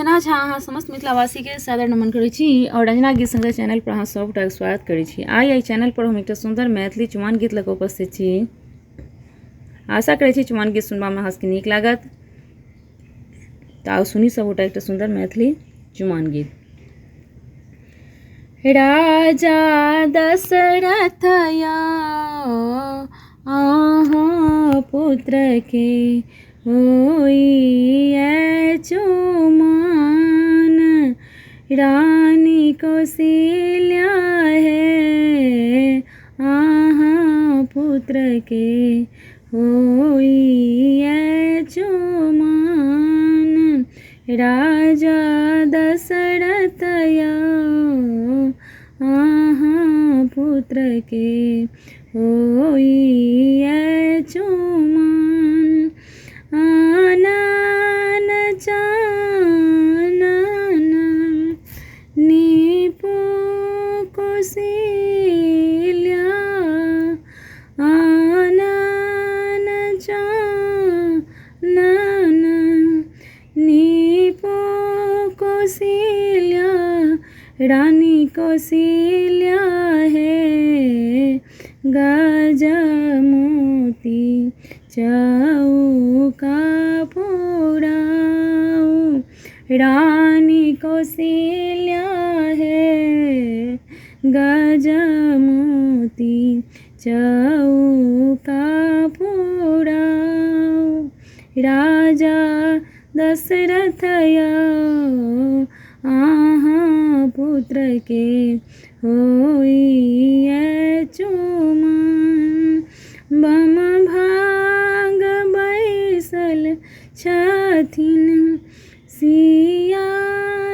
अंजना झा अहाँ समस्त मिथिलावासी के सादर नमन करै छी और अंजना गीत संग्रह चैनल पर अहाँ सबटा के स्वागत करै छी। आई चैनल पर हम एक सुंदर मैथिली चुमान गीत लऽ कऽ उपस्थित छी। आशा करै छी चुमान गीत सुनबा में अहाँ सबके नीक लागत। तऽ आउ सुनी सबगोटा एक सुंदर मैथिली चुमान गीत। राजा दशरथ आहाँ पुत्र के होइए चुमान, रानी कौशल्या है आहाँ पुत्र के होइए चुमान। राजा दशरथ आहाँ पुत्र के होइए चुमान। आनन चानन नीपु कौशल्या, आनन चानन नीपु कौशल्या, रानी कौशल्या है गजमोती चौका फोड़ाऊ। रानी कौशल्या है गजमोती चौका फोड़ाऊ। राजा दशरथ आहाँ पुत्र के होइए चुमान। बम भाग बैसल छथिन सिया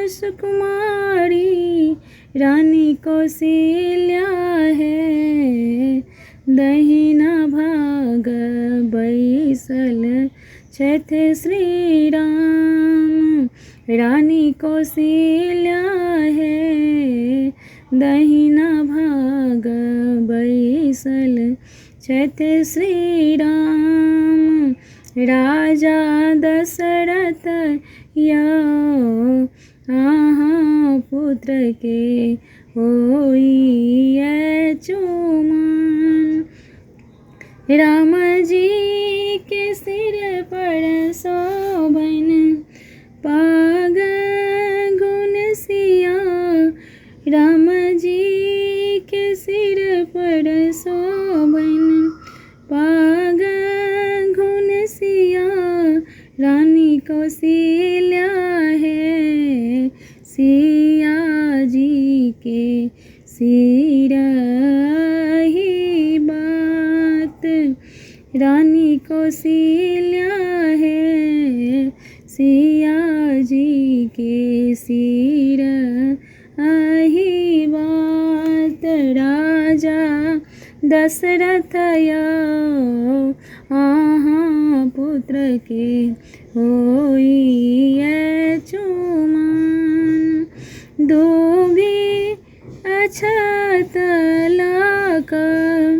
सुकुमारी, रानी कौशल्या है दहिना भाग बैसल छथि श्री राम। रानी कौशल्या है दहिना भाग बैसल छथि श्री राम। राजा दशरथ आहाँ पुत्र के होइए चुमान। राम जी के सिर पर शोभन पाग गुण सिया, राम जी के सिर पर शोभन पाग गुण सिया, रानी कौशल्या है सिया जी के सिर ही बात। रानी कौशल्या है सिया जी के सिर ही बात। राजा दशरथ आहाँ पुत्र के होइए चुमान। दुभी अछत लऽ कऽ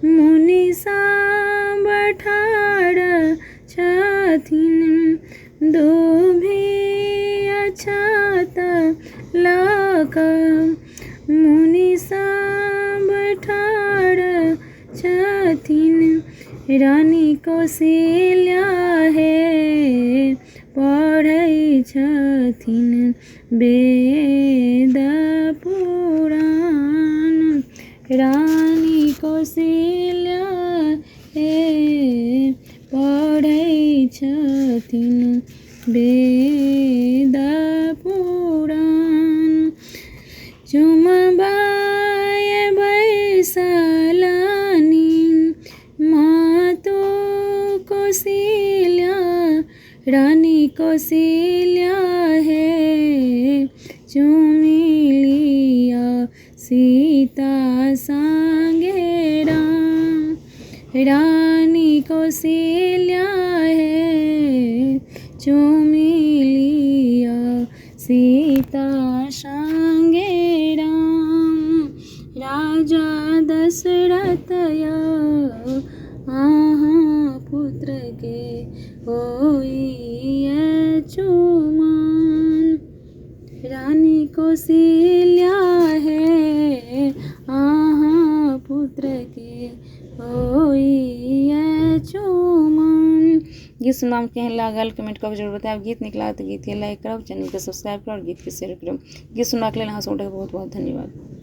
मुनिसा बठार छथिन, दुभी अछत लऽ कऽ मुनिसा बठार छथिन, रानी कौशल्या है पढ़ै छथिन वेद पुराण। रानी कौशल्या है पढ़ै छथिन वेद पुराण। चुमबाय बैसलनि मातो कौशल्या, रानी कौशल्या है चुमी लिया सीता संगे राम। रानी कौशल्या है चुमी लिया सीता संगे राम। राजा दशरथ आहाँ पुत्र के होइए चुमान। पुत्र के होई चुमन। गीत सुनना केहन लागल कमेंट कऽ जरूर बताएब। गीत नीक लागत तऽ गीत के लाइक करब, चैनल के सब्सक्राइब करब और गीत के शेयर करब। गीत सुनबाक लेल अहाँ सबके बहुत बहुत धन्यवाद।